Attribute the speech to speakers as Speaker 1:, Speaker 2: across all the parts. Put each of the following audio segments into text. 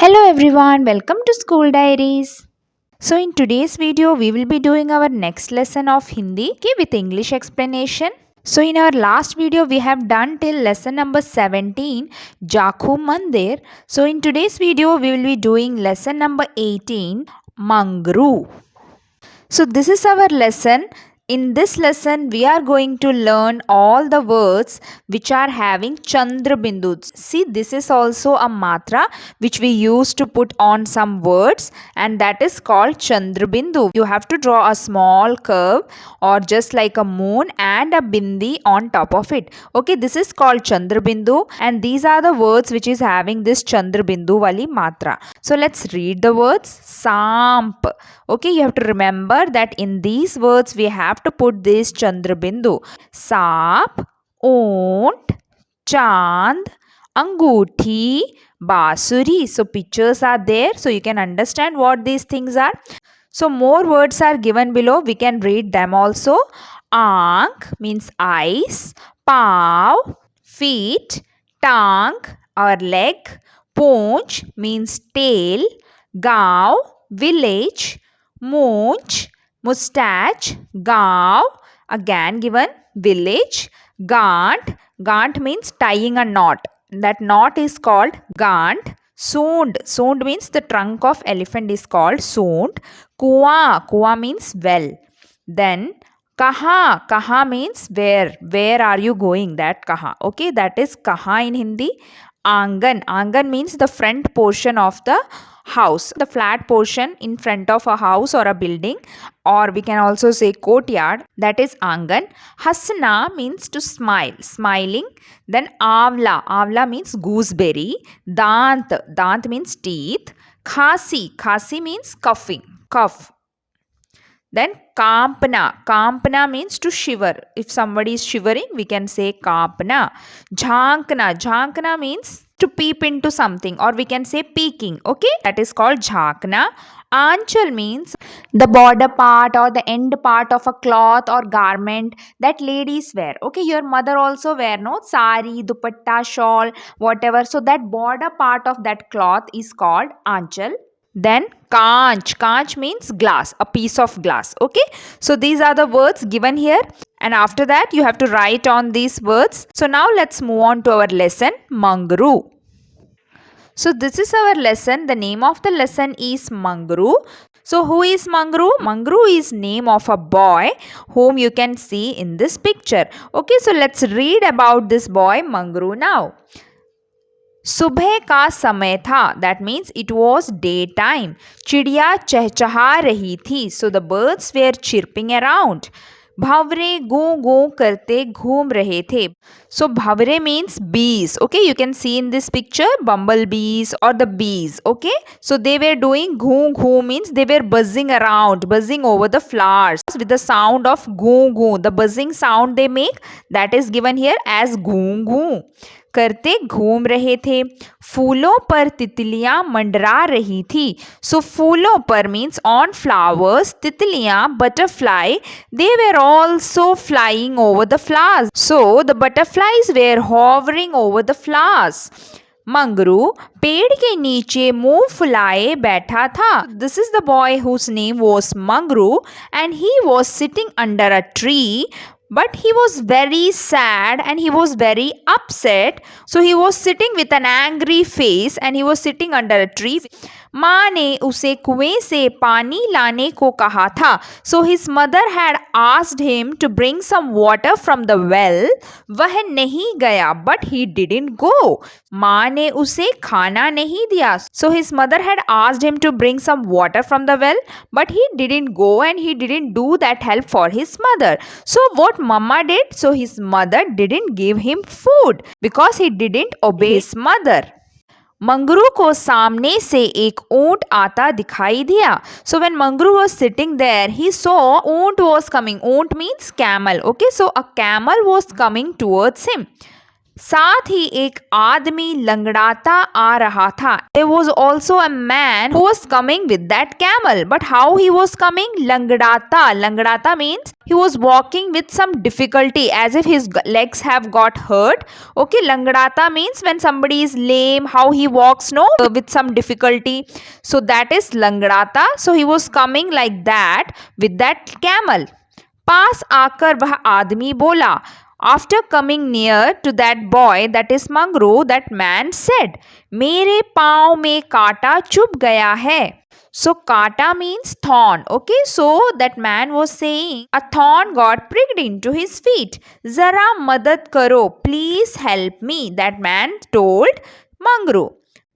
Speaker 1: Hello everyone, welcome to School Diaries. So in today's video we will be doing our next lesson of Hindi with English explanation. So in our last video we have done till lesson number 17 Jakhu Mandir. So in today's video we will be doing lesson number 18 Mangru. So this is our lesson. In this lesson, we are going to learn all the words which are having Chandra Bindus. See, this is also a matra which we use to put on some words, and that is called Chandra Bindu. You have to draw a small curve or just like a moon and a bindi on top of it. Okay, this is called Chandra Bindu, and these are the words which is having this Chandra Bindu wali matra. So let's read the words. Samp. Okay, you have to remember that in these words we have to put this Chandra Bindu. Sap, Ont, Chand, Anguthi, Basuri. So pictures are there so you can understand what these things are. So more words are given below. We can read them also. Aank means eyes. Pav, feet. Tang, our leg. Poonch means tail. Gaon, village. Moonch, mustache. Gaon, again given village. Gant, gant means tying a knot. That knot is called gant. Soond, soond means the trunk of elephant is called soond. Kua, kua means well. Then kaha, kaha means where are you going, that kaha. Okay, that is kaha in Hindi. Angan, angan means the front portion of the house, the flat portion in front of a house or a building, or we can also say courtyard, that is angan. Hasna means to smile, smiling. Then avla, avla means gooseberry. Dant, dant means teeth. Khasi, khasi means coughing, cough. Then kampna, kampna means to shiver. If somebody is shivering, we can say kampna. Jhankna, jhankna means to peep into something, or we can say peeking. Okay, that is called jhankna. Anchal means the border part or the end part of a cloth or garment that ladies wear. Okay, your mother also wear, no, sari, dupatta, shawl, whatever. So that border part of that cloth is called anchal. Then kanch, kanch means glass, a piece of glass. Okay, so these are the words given here, and after that you have to write on these words. So now let's move on to our lesson, Mangru. So this is our lesson. The name of the lesson is Mangru. So who is Mangru? Mangru is name of a boy whom you can see in this picture. Okay, so let's read about this boy Mangru now. सुबह का समय था, that means it was day time. चिड़िया चहचहा रही थी, so the birds were chirping around. भंवरे गू गू करते घूम रहे थे. सो भंवरे means bees. Okay, you can see in this picture bumblebees or the bees. Okay, so they were doing घू घू means they were buzzing around, buzzing over the flowers with the sound of घू घू. The buzzing sound they make, that is given here as घू घू. करते घूम रहे थे. फूलों पर तितलियां मंडरा रही थी. सो फूलों पर मीन्स ऑन फ्लावर्स. तितलियां butterfly, they were also flying over the flowers. So the butterflies were hovering over the flowers. Mangru पेड़ के नीचे मुंह फुलाए बैठा था. This is the boy whose name was Mangru, and he was sitting under a tree. But he was very sad and he was very upset. So he was sitting with an angry face and he was sitting under a tree. माँ ने उसे कुएं से पानी लाने को कहा था. So his mother had asked him to bring some water from the well. वह नहीं गया, but he didn't go. माँ ने उसे खाना नहीं दिया. So his mother had asked him to bring some water from the well, but he didn't go and he didn't do that help for his mother. So what Mama did? So his mother didn't give him food because he didn't obey his mother. Mangru को सामने से एक ऊंट आता दिखाई दिया. So when Mangru was sitting there, he saw ऊंट was coming. ऊंट means camel. Okay, so a camel was coming towards him. साथ ही एक आदमी लंगड़ाता आ रहा था. There was also a man who was coming with that camel. But how he was coming? Langdata. Langdata means he was walking with some difficulty, as if his legs have got hurt. Okay, Langdata means when somebody is lame, how he walks, no, with some difficulty. So that is Langdata. So he was coming like that with that camel. पास आकर वह आदमी बोला. After coming near to that boy, that is Mangru, that man said, मेरे पाँव में कांटा चुभ गया है. So kata means thorn. Okay, so that man was saying a thorn got pricked into his feet. Zara madad karo, please help me. That man told Mangru.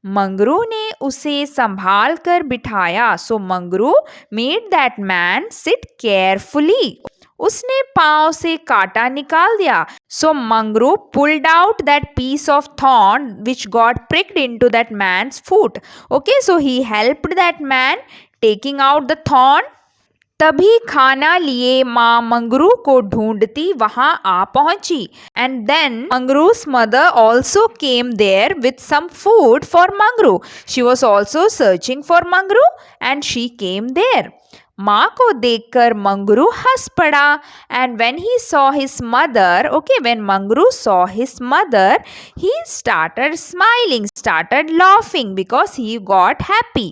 Speaker 1: Mangru ने उसे संभाल कर बिठाया. So Mangru made that man sit carefully. उसने पांव से कांटा निकाल दिया. So Mangru pulled out that piece of thorn which got pricked into that man's foot. Okay, so he helped that man taking out the thorn. तभी खाना लिए माँ मंगरू को ढूंढती वहां आ पहुंची. एंड देन मंगरू's mother also came there with some food for Mangru. She was also searching for Mangru and she came there. माँ को देखकर मंगरू हंस पड़ा. And when he saw his mother, okay, when Mangru saw his mother, he started smiling, started laughing because he got happy.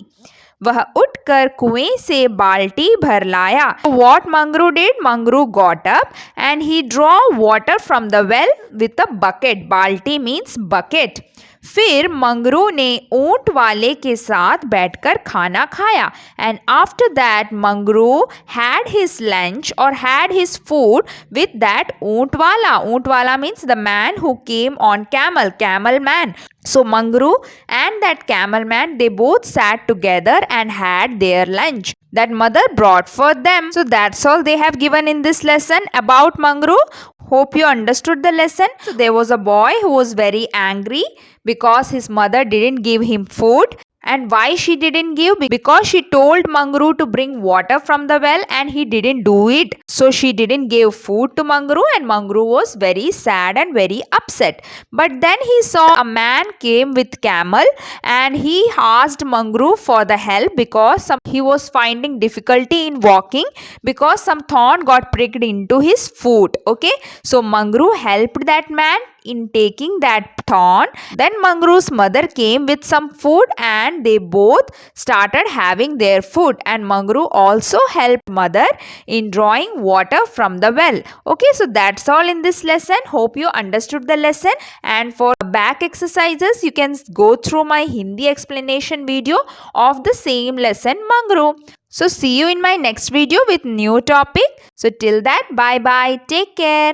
Speaker 1: वह उठकर कुएं से बाल्टी भर लाया. What Mangru did? Mangru got up and he draw water from the well with a bucket. बाल्टी means bucket. फिर मंगरू ने ऊंट वाले के साथ बैठकर खाना खाया. And after that Mangru had his lunch और had his food with that ऊंट वाला. ऊंट वाला means the man who came on camel, camel man. So Mangru and that camel man, they both sat together and had their lunch that mother brought for them. So that's all they have given in this lesson about Mangru. Hope you understood the lesson. So there was a boy who was very angry because his mother didn't give him food. And why she didn't give? Because she told Mangru to bring water from the well and he didn't do it. So she didn't give food to Mangru and Mangru was very sad and very upset. But then he saw a man came with camel and he asked Mangru for the help because he was finding difficulty in walking because some thorn got pricked into his foot. Okay, so Mangru helped that man in taking that thorn. Then Mangru's mother came with some food and they both started having their food. And Mangru also helped mother in drawing water from the well. Okay, so that's all in this lesson. Hope you understood the lesson. And for back exercises, you can go through my Hindi explanation video of the same lesson Mangru. So see you in my next video with new topic. So till that, bye bye. Take care.